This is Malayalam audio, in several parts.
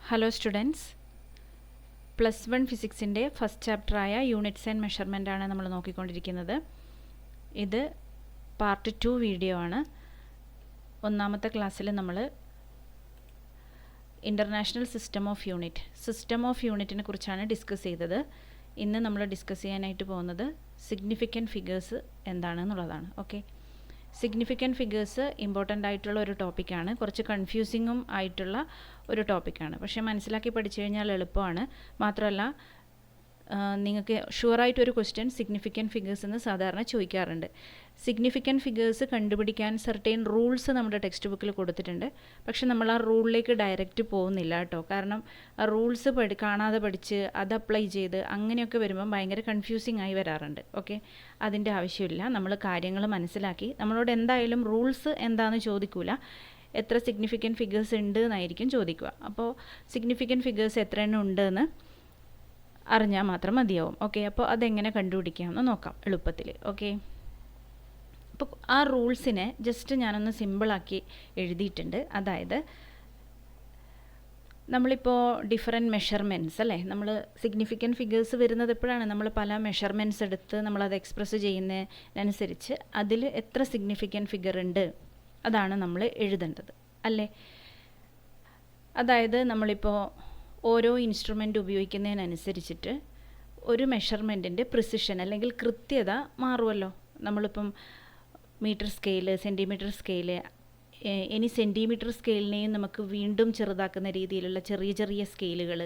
ഹലോ സ്റ്റുഡൻസ്, +1 ഫിസിക്സിൻ്റെ ഫസ്റ്റ് ചാപ്റ്ററായ യൂണിറ്റ്സ് ആൻഡ് മെഷർമെൻ്റ് ആണ് നമ്മൾ നോക്കിക്കൊണ്ടിരിക്കുന്നത്. ഇത് പാർട്ട് 2 വീഡിയോ ആണ്. ഒന്നാമത്തെ ക്ലാസ്സിൽ നമ്മൾ ഇൻ്റർനാഷണൽ സിസ്റ്റം ഓഫ് യൂണിറ്റിനെ കുറിച്ചാണ് ഡിസ്കസ് ചെയ്തത്. ഇന്ന് നമ്മൾ ഡിസ്കസ് ചെയ്യാനായിട്ട് പോകുന്നത് സിഗ്നിഫിക്കൻറ്റ് ഫിഗേഴ്സ് എന്താണെന്നുള്ളതാണ്. ഓക്കെ, സിഗ്നിഫിക്കൻറ്റ് ഫിഗേഴ്സ് ഇമ്പോർട്ടൻ്റ് ആയിട്ടുള്ള ഒരു ടോപ്പിക്കാണ്. കുറച്ച് കൺഫ്യൂസിങ്ങും ആയിട്ടുള്ള ഒരു ടോപ്പിക്കാണ്. പക്ഷേ മനസ്സിലാക്കി പഠിച്ചു കഴിഞ്ഞാൽ എളുപ്പമാണ്. മാത്രമല്ല നിങ്ങൾക്ക് ഷുവറായിട്ടൊരു ക്വസ്റ്റ്യൻ സിഗ്നിഫിക്കൻറ്റ് ഫിഗേഴ്സ് എന്ന് സാധാരണ ചോദിക്കാറുണ്ട്. സിഗ്നിഫിക്കൻറ്റ് ഫിഗേഴ്സ് കണ്ടുപിടിക്കാൻ സർട്ടെയിൻ റൂൾസ് നമ്മുടെ ടെക്സ്റ്റ് ബുക്കിൽ കൊടുത്തിട്ടുണ്ട്. പക്ഷെ നമ്മൾ ആ റൂളിലേക്ക് ഡയറക്റ്റ് പോകുന്നില്ല കേട്ടോ. കാരണം ആ റൂൾസ് കാണാതെ പഠിച്ച് അത് അപ്ലൈ ചെയ്ത് അങ്ങനെയൊക്കെ വരുമ്പം ഭയങ്കര കൺഫ്യൂസിങ് ആയി വരാറുണ്ട്. ഓക്കെ, അതിൻ്റെ ആവശ്യമില്ല. നമ്മൾ കാര്യങ്ങൾ മനസ്സിലാക്കി നമ്മളോട് എന്തായാലും റൂൾസ് എന്താണെന്ന് ചോദിക്കൂല, എത്ര സിഗ്നിഫിക്കൻറ്റ് ഫിഗേഴ്സ് ഉണ്ട് എന്നായിരിക്കും ചോദിക്കുക. അപ്പോൾ സിഗ്നിഫിക്കൻറ്റ് ഫിഗേഴ്സ് എത്ര എണ്ണം ഉണ്ടെന്ന് അറിഞ്ഞാൽ മാത്രം മതിയാവും. ഓക്കെ, അപ്പോൾ അതെങ്ങനെ കണ്ടുപിടിക്കാമെന്ന് നോക്കാം എളുപ്പത്തിൽ. ഓക്കെ, അപ്പോൾ ആ റൂൾസിനെ ജസ്റ്റ് ഞാനൊന്ന് സിമ്പിളാക്കി എഴുതിയിട്ടുണ്ട്. അതായത് നമ്മളിപ്പോൾ ഡിഫറെൻറ്റ് മെഷർമെൻറ്റ്സ് അല്ലേ, നമ്മൾ സിഗ്നിഫിക്കൻറ്റ് ഫിഗേഴ്സ് വരുന്നത് എപ്പോഴാണ്? നമ്മൾ പല മെഷർമെൻറ്റ്സ് എടുത്ത് നമ്മളത് എക്സ്പ്രസ് ചെയ്യുന്നതിനനുസരിച്ച് അതിൽ എത്ര സിഗ്നിഫിക്കൻറ്റ് ഫിഗർ ഉണ്ട് അതാണ് നമ്മൾ എഴുതേണ്ടത് അല്ലേ. അതായത് നമ്മളിപ്പോൾ ഓരോ ഇൻസ്ട്രുമെൻ്റ് ഉപയോഗിക്കുന്നതിനനുസരിച്ചിട്ട് ഒരു മെഷർമെൻറ്റിൻ്റെ പ്രിസിഷൻ അല്ലെങ്കിൽ കൃത്യത മാറുമല്ലോ. നമ്മളിപ്പം മീറ്റർ സ്കെയില്, സെൻറ്റിമീറ്റർ സ്കെയില്, ഇനി സെൻറ്റിമീറ്റർ സ്കെയിലിനെയും നമുക്ക് വീണ്ടും ചെറുതാക്കുന്ന രീതിയിലുള്ള ചെറിയ ചെറിയ സ്കെയിലുകൾ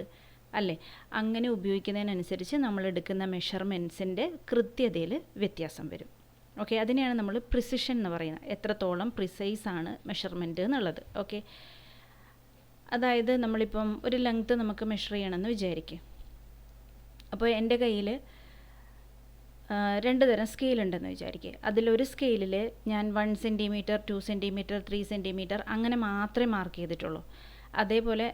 അല്ലേ, അങ്ങനെ ഉപയോഗിക്കുന്നതിനനുസരിച്ച് നമ്മൾ എടുക്കുന്ന മെഷർമെൻറ്റ്സിൻ്റെ കൃത്യതയിൽ വ്യത്യാസം വരും. ഓക്കെ, അതിനെയാണ് നമ്മൾ പ്രിസിഷൻ എന്ന് പറയുന്നത്. എത്രത്തോളം പ്രിസൈസ് ആണ് മെഷർമെൻറ്റ് എന്നുള്ളത്. ഓക്കെ, അതായത് നമ്മളിപ്പം ഒരു ലെങ്ത്ത് നമുക്ക് മെഷർ ചെയ്യണമെന്ന് വിചാരിക്കുക. അപ്പോൾ എൻ്റെ കയ്യിൽ 2 തരം സ്കെയിലുണ്ടെന്ന് വിചാരിക്കുക. അതിലൊരു സ്കെയിലിൽ ഞാൻ 1 സെൻറ്റിമീറ്റർ, 2 സെൻറ്റിമീറ്റർ, 3 സെൻറ്റിമീറ്റർ അങ്ങനെ മാത്രമേ മാർക്ക് ചെയ്തിട്ടുള്ളൂ. അതേപോലെ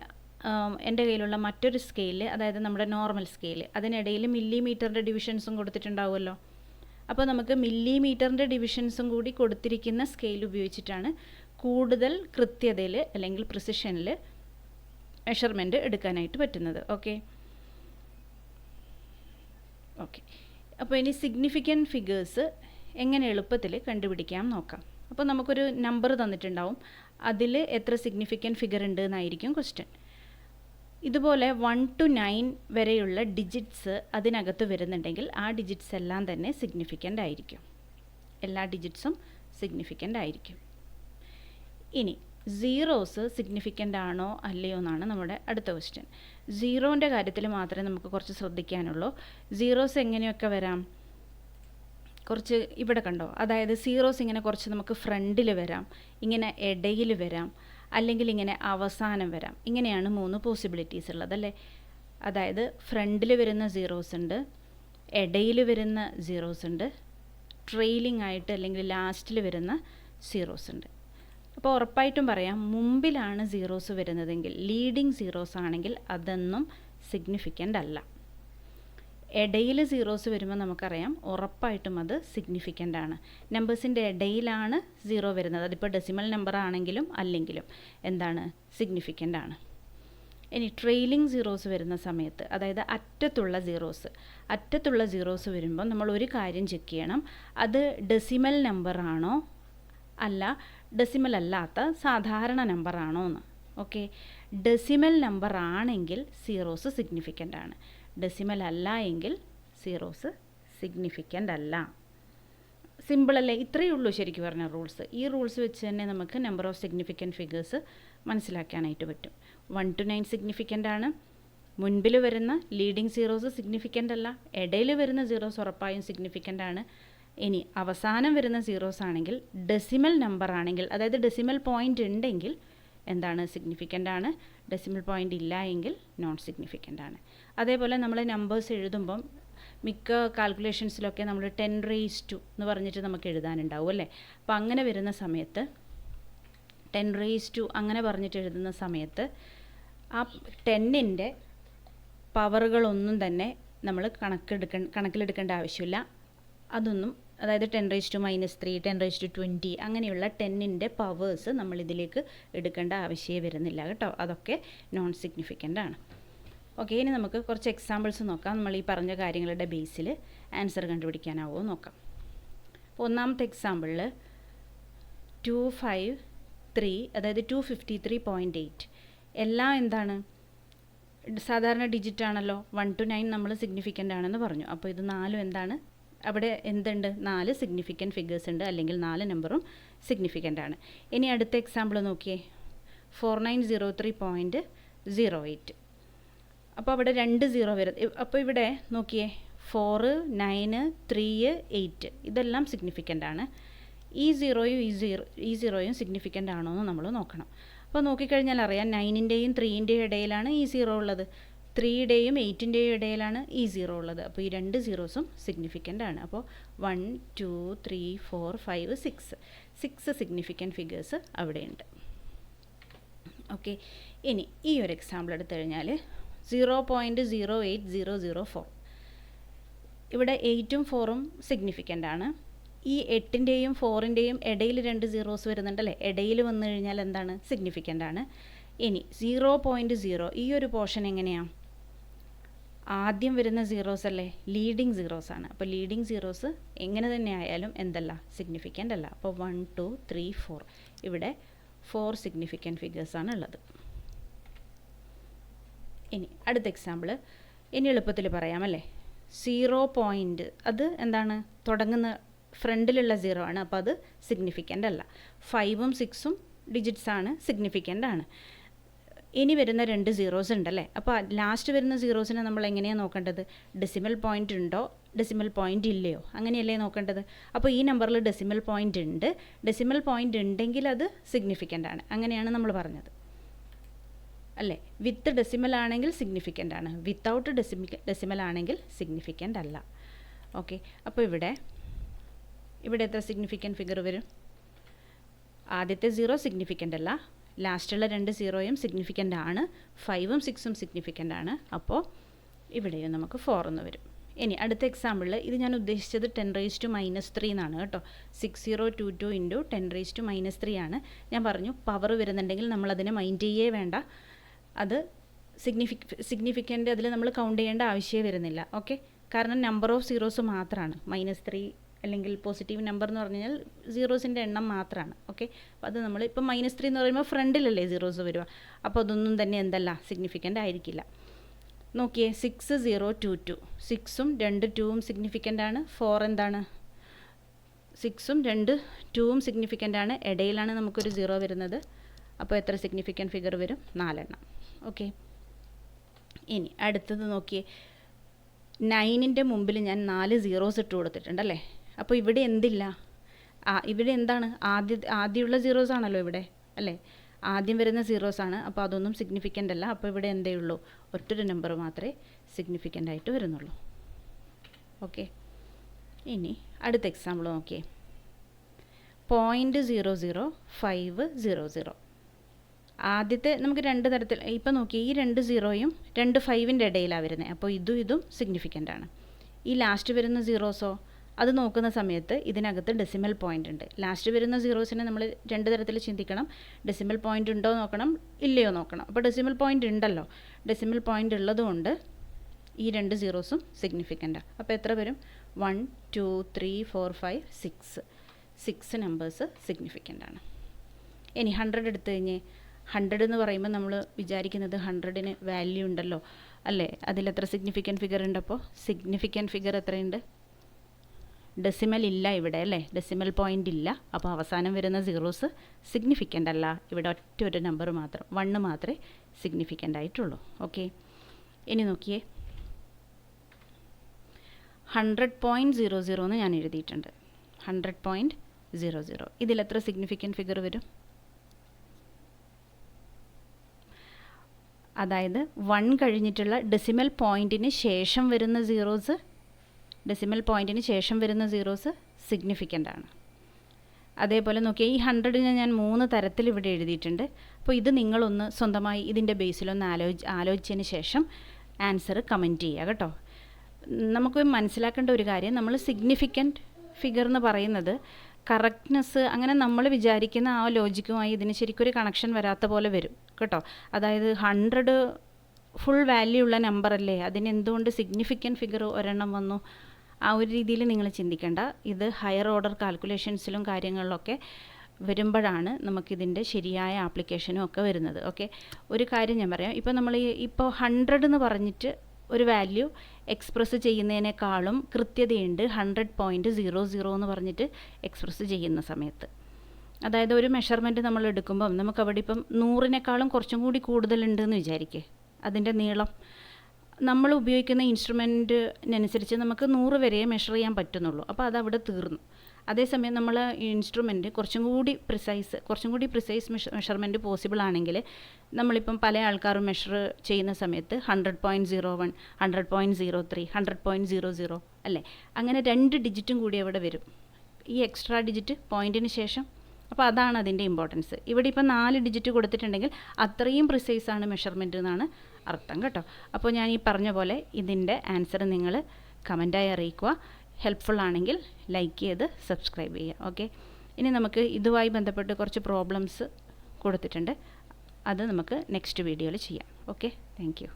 എൻ്റെ കയ്യിലുള്ള മറ്റൊരു സ്കെയിലിൽ, അതായത് നമ്മുടെ നോർമൽ സ്കെയിൽ, അതിനിടയിൽ മില്ലിമീറ്ററിൻ്റെ ഡിവിഷൻസും കൊടുത്തിട്ടുണ്ടാവുമല്ലോ. അപ്പോൾ നമുക്ക് മില്ലിമീറ്ററിൻ്റെ ഡിവിഷൻസും കൂടി കൊടുത്തിരിക്കുന്ന സ്കെയിൽ ഉപയോഗിച്ചിട്ടാണ് കൂടുതൽ കൃത്യതയിൽ അല്ലെങ്കിൽ പ്രിസിഷനിൽ മെഷർമെൻറ്റ് എടുക്കാനായിട്ട് പറ്റുന്നത്. ഓക്കെ, അപ്പോൾ ഇനി സിഗ്നിഫിക്കൻറ്റ് ഫിഗേഴ്സ് എങ്ങനെ എളുപ്പത്തിൽ കണ്ടുപിടിക്കാം നോക്കാം. അപ്പോൾ നമുക്കൊരു നമ്പർ തന്നിട്ടുണ്ടാവും, അതിൽ എത്ര സിഗ്നിഫിക്കൻറ്റ് ഫിഗർ ഉണ്ട് എന്നായിരിക്കും ക്വസ്റ്റ്യൻ. ഇതുപോലെ 1 to 9 വരെയുള്ള ഡിജിറ്റ്സ് അതിനകത്ത് വരുന്നുണ്ടെങ്കിൽ ആ ഡിജിറ്റ്സ് എല്ലാം തന്നെ സിഗ്നിഫിക്കൻ്റ് ആയിരിക്കും. എല്ലാ ഡിജിറ്റ്സും സിഗ്നിഫിക്കൻ്റ് ആയിരിക്കും. ഇനി സീറോസ് സിഗ്നിഫിക്കൻ്റ് ആണോ അല്ലയോ എന്നാണ് നമ്മുടെ അടുത്ത ക്വസ്റ്റ്യൻ. സീറോൻ്റെ കാര്യത്തിൽ മാത്രമേ നമുക്ക് കുറച്ച് ശ്രദ്ധിക്കാനുള്ളൂ. സീറോസ് എങ്ങനെയൊക്കെ വരാം? കുറച്ച് ഇവിടെ കണ്ടോ, അതായത് സീറോസ് ഇങ്ങനെ കുറച്ച് നമുക്ക് ഫ്രണ്ടിൽ വരാം, ഇങ്ങനെ ഇടയിൽ വരാം, അല്ലെങ്കിൽ ഇങ്ങനെ അവസാനം വരാം. ഇങ്ങനെയാണ് 3 പോസിബിലിറ്റീസ് ഉള്ളതല്ലേ. അതായത് ഫ്രണ്ടിൽ വരുന്ന സീറോസ് ഉണ്ട്, ഇടയിൽ വരുന്ന സീറോസ് ഉണ്ട്, ട്രെയിലിംഗ് ആയിട്ട് അല്ലെങ്കിൽ ലാസ്റ്റിൽ വരുന്ന സീറോസ് ഉണ്ട്. അപ്പോൾ ഉറപ്പായിട്ടും പറയാം, മുമ്പിലാണ് സീറോസ് വരുന്നതെങ്കിൽ, ലീഡിങ് സീറോസ് ആണെങ്കിൽ അതൊന്നും സിഗ്നിഫിക്കൻ്റ് അല്ല. ഇടയിൽ സീറോസ് വരുമ്പോൾ നമുക്കറിയാം ഉറപ്പായിട്ടും അത് സിഗ്നിഫിക്കൻ്റ് ആണ്. നമ്പേഴ്സിൻ്റെ ഇടയിലാണ് സീറോ വരുന്നത്, അതിപ്പോൾ ഡെസിമൽ നമ്പർ ആണെങ്കിലും അല്ലെങ്കിലും എന്താണ്, സിഗ്നിഫിക്കൻ്റ് ആണ്. ഇനി ട്രെയിലിംഗ് സീറോസ് വരുന്ന സമയത്ത്, അതായത് അറ്റത്തുള്ള സീറോസ് വരുമ്പോൾ നമ്മൾ ഒരു കാര്യം ചെക്ക് ചെയ്യണം, അത് ഡെസിമൽ നമ്പർ ആണോ അല്ല ഡെസിമൽ അല്ലാത്ത സാധാരണ നമ്പർ ആണോ എന്ന്. ഓക്കെ, ഡെസിമൽ നമ്പർ ആണെങ്കിൽ സീറോസ് സിഗ്നിഫിക്കൻ്റ് ആണ്, ഡെസിമൽ അല്ല എങ്കിൽ സീറോസ് സിഗ്നിഫിക്കൻ്റ് അല്ല. സിമ്പിളല്ലേ? ഇത്രയേ ഉള്ളൂ ശരിക്കും പറഞ്ഞ റൂൾസ്. ഈ റൂൾസ് വെച്ച് തന്നെ നമുക്ക് നമ്പർ ഓഫ് സിഗ്നിഫിക്കൻറ്റ് ഫിഗേഴ്സ് മനസ്സിലാക്കാനായിട്ട് പറ്റും. 1 to 9 സിഗ്നിഫിക്കൻ്റ് ആണ്, മുൻപിൽ വരുന്ന ലീഡിങ് സീറോസ് സിഗ്നിഫിക്കൻ്റ് അല്ല, ഇടയിൽ വരുന്ന സീറോസ് ഉറപ്പായും സിഗ്നിഫിക്കൻ്റ് ആണ്. ഇനി അവസാനം വരുന്ന സീറോസ് ആണെങ്കിൽ ഡെസിമൽ നമ്പർ ആണെങ്കിൽ, അതായത് ഡെസിമൽ പോയിൻ്റ് ഉണ്ടെങ്കിൽ എന്താണ്, സിഗ്നിഫിക്കൻ്റ് ആണ്, ഡെസിമൽ പോയിൻ്റ് ഇല്ല എങ്കിൽ നോൺ സിഗ്നിഫിക്കൻ്റ് ആണ്. അതേപോലെ നമ്മൾ നമ്പേഴ്സ് എഴുതുമ്പം മിക്ക കാൽക്കുലേഷൻസിലൊക്കെ നമ്മൾ 10⁻² എന്ന് പറഞ്ഞിട്ട് നമുക്ക് എഴുതാനുണ്ടാവും അല്ലേ. അപ്പോൾ അങ്ങനെ വരുന്ന സമയത്ത് 10⁻² അങ്ങനെ പറഞ്ഞിട്ട് എഴുതുന്ന സമയത്ത് ആ 10ൻ്റെ പവറുകളൊന്നും തന്നെ നമ്മൾ കണക്കിലെടുക്കേണ്ട ആവശ്യമില്ല. അതൊന്നും അതായത് 10⁻³ 10⁻20 അങ്ങനെയുള്ള 10ൻ്റെ പവേഴ്സ് നമ്മളിതിലേക്ക് എടുക്കേണ്ട ആവശ്യമേ വരുന്നില്ല കേട്ടോ. അതൊക്കെ നോൺ സിഗ്നിഫിക്കൻ്റ് ആണ്. ഓക്കെ, ഇനി നമുക്ക് കുറച്ച് എക്സാമ്പിൾസ് നോക്കാം. നമ്മൾ ഈ പറഞ്ഞ കാര്യങ്ങളുടെ ബേസിൽ ആൻസർ കണ്ടുപിടിക്കാനാവുമോ നോക്കാം. ഒന്നാമത്തെ എക്സാമ്പിളിൽ 253 അതായത് 253.8 എല്ലാം എന്താണ്, സാധാരണ ഡിജിറ്റ് ആണല്ലോ. 1 to 9 നമ്മൾ സിഗ്നിഫിക്കൻ്റ് ആണെന്ന് പറഞ്ഞു. അപ്പോൾ ഇത് 4 എന്താണ്, അവിടെ എന്തുണ്ട്, 4 സിഗ്നിഫിക്കൻറ്റ് ഫിഗേഴ്സ് ഉണ്ട്, അല്ലെങ്കിൽ 4 നമ്പറും സിഗ്നിഫിക്കൻ്റ് ആണ്. ഇനി അടുത്ത എക്സാമ്പിൾ നോക്കിയേ, 4903.08. അപ്പോൾ അവിടെ 2 0 വരും. അപ്പോൾ ഇവിടെ നോക്കിയേ, 4, 9, 3, 8 ഇതെല്ലാം സിഗ്നിഫിക്കൻ്റ് ആണ്. ഈ സീറോയും സിഗ്നിഫിക്കൻ്റ് ആണോ എന്ന് നമ്മൾ നോക്കണം. അപ്പോൾ നോക്കിക്കഴിഞ്ഞാൽ അറിയാം, 9ൻ്റെയും 3ൻ്റെയും ഇടയിലാണ് ഈ 0 ഉള്ളത്, 3യുടെയും 8ൻ്റെയും ഇടയിലാണ് ഈ 0 ഉള്ളത്. അപ്പോൾ ഈ 2 സീറോസും സിഗ്നിഫിക്കൻ്റ് ആണ്. അപ്പോൾ 1 2 3 4 5 6 സിഗ്നിഫിക്കൻറ്റ് ഫിഗേഴ്സ് അവിടെയുണ്ട്. ഓക്കെ, ഇനി ഈ ഒരു എക്സാമ്പിൾ എടുത്തു കഴിഞ്ഞാൽ 0.08004. ഇവിടെ 8ഉം 4ഉം സിഗ്നിഫിക്കൻ്റ് ആണ്. ഈ 8ൻ്റെയും 4ൻ്റെയും ഇടയിൽ 2 സീറോസ് വരുന്നുണ്ടല്ലേ, ഇടയിൽ വന്നു കഴിഞ്ഞാൽ എന്താണ്, സിഗ്നിഫിക്കൻ്റ് ആണ്. ഇനി 0.0 ഈ ഒരു പോർഷൻ എങ്ങനെയാണ്, ആദ്യം വരുന്ന സീറോസ് അല്ലേ, ലീഡിങ് സീറോസ് ആണ്. അപ്പോൾ ലീഡിങ് സീറോസ് എങ്ങനെ തന്നെ ആയാലും എന്തല്ല, സിഗ്നിഫിക്കൻ്റ് അല്ല. അപ്പോൾ 1 2 3 4 ഇവിടെ 4 സിഗ്നിഫിക്കൻറ്റ് ഫിഗേഴ്സാണ് ഉള്ളത്. ഇനി അടുത്ത എക്സാമ്പിൾ ഇനി എളുപ്പത്തിൽ പറയാമല്ലേ. 0 അത് എന്താണ്, തുടങ്ങുന്ന ഫ്രണ്ടിലുള്ള 0 ആണ്. അപ്പോൾ അത് സിഗ്നിഫിക്കൻ്റ് അല്ല. 5ഉം 6ഉം ഡിജിറ്റ്സ് ആണ്, സിഗ്നിഫിക്കൻ്റ് ആണ്. ഇനി വരുന്ന 2 സീറോസ് ഉണ്ടല്ലേ. അപ്പോൾ ലാസ്റ്റ് വരുന്ന സീറോസിനെ നമ്മൾ എങ്ങനെയാണ് നോക്കേണ്ടത്, ഡെസിമൽ പോയിൻ്റ് ഉണ്ടോ ഡെസിമൽ പോയിൻ്റ് ഇല്ലയോ അങ്ങനെയല്ലേ നോക്കേണ്ടത്. അപ്പോൾ ഈ നമ്പറിൽ ഡെസിമൽ പോയിൻ്റ് ഉണ്ട്, ഡെസിമൽ പോയിൻ്റ് ഉണ്ടെങ്കിൽ അത് സിഗ്നിഫിക്കൻ്റ് ആണ്, അങ്ങനെയാണ് നമ്മൾ പറഞ്ഞത് അല്ലേ. വിത്ത് ഡെസിമൽ ആണെങ്കിൽ സിഗ്നിഫിക്കൻ്റ് ആണ്, വിത്തൗട്ട് ഡെസിമൽ ആണെങ്കിൽ സിഗ്നിഫിക്കൻ്റ് അല്ല. ഓക്കെ, അപ്പോൾ ഇവിടെ എത്ര സിഗ്നിഫിക്കൻറ്റ് ഫിഗർ വരും, ആദ്യത്തെ 0 സിഗ്നിഫിക്കൻ്റ് അല്ല, ലാസ്റ്റുള്ള 2 സീറോയും സിഗ്നിഫിക്കൻ്റ് ആണ്, 5ഉം 6ഉം സിഗ്നിഫിക്കൻ്റ് ആണ്. അപ്പോൾ ഇവിടെയും നമുക്ക് 4 എന്ന് വരും. ഇനി അടുത്ത എക്സാമ്പിളിൽ ഇത് ഞാൻ ഉദ്ദേശിച്ചത് 10⁻³ എന്നാണ് കേട്ടോ. 6022 × 10⁻³ ആണ്. ഞാൻ പറഞ്ഞു പവർ വരുന്നുണ്ടെങ്കിൽ നമ്മളതിനെ മൈൻഡ് ചെയ്യേ വേണ്ട, അത് സിഗ്നിഫിക്കൻ്റ് അതിൽ നമ്മൾ കൗണ്ട് ചെയ്യേണ്ട ആവശ്യമേ വരുന്നില്ല. ഓക്കെ, കാരണം നമ്പർ ഓഫ് സീറോസ് മാത്രമാണ്. -3 അല്ലെങ്കിൽ പോസിറ്റീവ് നമ്പർ എന്ന് പറഞ്ഞു കഴിഞ്ഞാൽ സീറോസിൻ്റെ എണ്ണം മാത്രമാണ്. ഓക്കെ, അപ്പോൾ അത് നമ്മൾ ഇപ്പോൾ -3 എന്ന് പറയുമ്പോൾ ഫ്രണ്ടിലല്ലേ സീറോസ് വരിക, അപ്പോൾ അതൊന്നും തന്നെ എന്തല്ല, സിഗ്നിഫിക്കൻ്റ് ആയിരിക്കില്ല. നോക്കിയേ, 6022 6ഉം 2 2ഉം സിഗ്നിഫിക്കൻ്റ് ആണ്. 4 എന്താണ്, 6ഉം 2 2ഉം സിഗ്നിഫിക്കൻ്റ് ആണ്, ഇടയിലാണ് നമുക്കൊരു 0 വരുന്നത്. അപ്പോൾ എത്ര സിഗ്നിഫിക്കൻറ്റ് ഫിഗർ വരും, 4 എണ്ണം. ഓക്കെ, ഇനി അടുത്തത് നോക്കിയേ, 9ൻ്റെ മുമ്പിൽ ഞാൻ 4 സീറോസ് ഇട്ട് കൊടുത്തിട്ടുണ്ടല്ലേ. അപ്പോൾ ഇവിടെ എന്തില്ല, ഇവിടെ എന്താണ്, ആദ്യമുള്ള സീറോസ് ആണല്ലോ ഇവിടെ അല്ലേ, ആദ്യം വരുന്ന സീറോസ് ആണ്. അപ്പോൾ അതൊന്നും സിഗ്നിഫിക്കൻ്റ് അല്ല. അപ്പോൾ ഇവിടെ എന്തേ ഉള്ളൂ, ഒറ്റൊരു നമ്പർ മാത്രമേ സിഗ്നിഫിക്കൻ്റ് ആയിട്ട് വരുന്നുള്ളൂ. ഓക്കെ, ഇനി അടുത്ത എക്സാമ്പിൾ നോക്കിയേ, 0.00500. ആദ്യത്തെ നമുക്ക് 2 തരത്തിൽ, ഇപ്പം നോക്കിയേ, ഈ 2 സീറോയും 2 5ൻ്റെ ഇടയിലാണ് വരുന്നത്. അപ്പോൾ ഇതും സിഗ്നിഫിക്കൻ്റ് ആണ്. ഈ ലാസ്റ്റ് വരുന്ന സീറോസോ, അത് നോക്കുന്ന സമയത്ത് ഇതിനകത്ത് ഡെസിമൽ പോയിൻ്റ് ഉണ്ട്. ലാസ്റ്റ് വരുന്ന സീറോസിനെ നമ്മൾ 2 തരത്തിൽ ചിന്തിക്കണം. ഡെസിമൽ പോയിൻ്റ് ഉണ്ടോ നോക്കണം, ഇല്ലയോ നോക്കണം. അപ്പോൾ ഡെസിമൽ പോയിൻ്റ് ഉണ്ടല്ലോ, ഡെസിമൽ പോയിൻ്റ് ഉള്ളതുകൊണ്ട് ഈ 2 സീറോസും സിഗ്നിഫിക്കൻ്റാണ്. അപ്പോൾ എത്ര വരും, 1 2 3 4 5 6 നമ്പേഴ്സ് സിഗ്നിഫിക്കൻ്റ് ആണ്. ഇനി 100 എടുത്തു കഴിഞ്ഞ്, 100 എന്ന് പറയുമ്പോൾ നമ്മൾ വിചാരിക്കുന്നത് 100ന് വാല്യൂ ഉണ്ടല്ലോ അല്ലേ, അതിലെത്ര സിഗ്നിഫിക്കൻറ്റ് ഫിഗർ ഉണ്ട്. അപ്പോൾ സിഗ്നിഫിക്കൻറ്റ് ഫിഗർ എത്രയുണ്ട്, ഡെസിമൽ ഇല്ല ഇവിടെ അല്ലേ, ഡെസിമൽ പോയിൻ്റ് ഇല്ല. അപ്പോൾ അവസാനം വരുന്ന സീറോസ് സിഗ്നിഫിക്കൻ്റ് അല്ല, ഇവിടെ ഒരു നമ്പർ മാത്രം 1 മാത്രമേ സിഗ്നിഫിക്കൻ്റ് ആയിട്ടുള്ളൂ. ഓക്കെ, ഇനി നോക്കിയേ, 100.00 എന്ന് ഞാൻ എഴുതിയിട്ടുണ്ട്. 100.00 ഇതിലെത്ര സിഗ്നിഫിക്കൻറ്റ് ഫിഗർ വരും, അതായത് 1 കഴിഞ്ഞിട്ടുള്ള ഡെസിമൽ പോയിൻറ്റിന് ശേഷം വരുന്ന സീറോസ് സിഗ്നിഫിക്കൻ്റ് ആണ്. അതേപോലെ നോക്കിയാൽ ഈ 100നെ ഞാൻ 3 തരത്തിൽ ഇവിടെ എഴുതിയിട്ടുണ്ട്. അപ്പോൾ ഇത് നിങ്ങളൊന്ന് സ്വന്തമായി ഇതിൻ്റെ ബേസിലൊന്ന് ആലോചിച്ചതിന് ശേഷം ആൻസർ കമൻറ്റ് ചെയ്യുക കേട്ടോ. നമുക്ക് മനസ്സിലാക്കേണ്ട ഒരു കാര്യം, നമ്മൾ സിഗ്നിഫിക്കൻറ്റ് ഫിഗർ എന്ന് പറയുന്നത് കറക്റ്റ്നെസ് അങ്ങനെ നമ്മൾ വിചാരിക്കുന്ന ആ ലോജിക്കുമായി ഇതിന് ശരിക്കൊരു കണക്ഷൻ വരാത്ത പോലെ വരും കേട്ടോ. അതായത് 100 ഫുൾ വാല്യൂ ഉള്ള നമ്പർ അല്ലേ, അതിനെന്തുകൊണ്ട് സിഗ്നിഫിക്കൻറ്റ് ഫിഗർ ഒരെണ്ണം വന്നു, ആ ഒരു രീതിയിൽ നിങ്ങൾ ചിന്തിക്കേണ്ട. ഇത് ഹയർ ഓർഡർ കാൽക്കുലേഷൻസിലും കാര്യങ്ങളിലൊക്കെ വരുമ്പോഴാണ് നമുക്കിതിൻ്റെ ശരിയായ ആപ്ലിക്കേഷനും ഒക്കെ വരുന്നത്. ഓക്കെ, ഒരു കാര്യം ഞാൻ പറയാം. ഇപ്പോൾ നമ്മൾ ഇപ്പോൾ 100 എന്ന് പറഞ്ഞിട്ട് ഒരു വാല്യൂ എക്സ്പ്രസ് ചെയ്യുന്നതിനേക്കാളും കൃത്യതയുണ്ട് 100.00 എന്ന് പറഞ്ഞിട്ട് എക്സ്പ്രസ് ചെയ്യുന്ന സമയത്ത്. അതായത് ഒരു മെഷർമെൻറ്റ് നമ്മൾ എടുക്കുമ്പം നമുക്കവിടെ ഇപ്പം 100-നേക്കാളും കുറച്ചും കൂടി കൂടുതലുണ്ടെന്ന് വിചാരിക്കുക. അതിൻ്റെ നീളം നമ്മൾ ഉപയോഗിക്കുന്ന ഇൻസ്ട്രുമെൻറ്റിനനുസരിച്ച് നമുക്ക് 100 വരെ മെഷർ ചെയ്യാൻ പറ്റുന്നുള്ളൂ. അപ്പോൾ അതവിടെ തീർന്നു. അതേസമയം നമ്മൾ ഇൻസ്ട്രുമെൻറ്റ് കുറച്ചും കൂടി പ്രിസൈസ് മെഷർമെൻറ്റ് പോസിബിൾ ആണെങ്കിൽ നമ്മളിപ്പം പല ആൾക്കാരും മെഷർ ചെയ്യുന്ന സമയത്ത് 100.01, 100.03, 100.00 അല്ലേ, അങ്ങനെ 2 ഡിജിറ്റും കൂടി അവിടെ വരും, ഈ എക്സ്ട്രാ ഡിജിറ്റ് പോയിൻറ്റിന് ശേഷം. അപ്പോൾ അതാണ് അതിൻ്റെ ഇമ്പോർട്ടൻസ്. ഇവിടെ ഇപ്പോൾ 4 ഡിജിറ്റ് കൊടുത്തിട്ടുണ്ടെങ്കിൽ അത്രയും പ്രിസൈസാണ് മെഷർമെൻറ്റ് എന്നാണ് അർത്ഥം കേട്ടോ. അപ്പോൾ ഞാൻ ഈ പറഞ്ഞ പോലെ ഇതിൻ്റെ ആൻസർ നിങ്ങൾ കമൻറ്റായി അറിയിക്കുക. ഹെൽപ്ഫുൾ ആണെങ്കിൽ ലൈക്ക് ചെയ്ത് സബ്സ്ക്രൈബ് ചെയ്യുക. ഓക്കെ, ഇനി നമുക്ക് ഇതുമായി ബന്ധപ്പെട്ട് കുറച്ച് പ്രോബ്ലംസ് കൊടുത്തിട്ടുണ്ട്, അത് നമുക്ക് നെക്സ്റ്റ് വീഡിയോയിൽ ചെയ്യാം. Okay, thank you.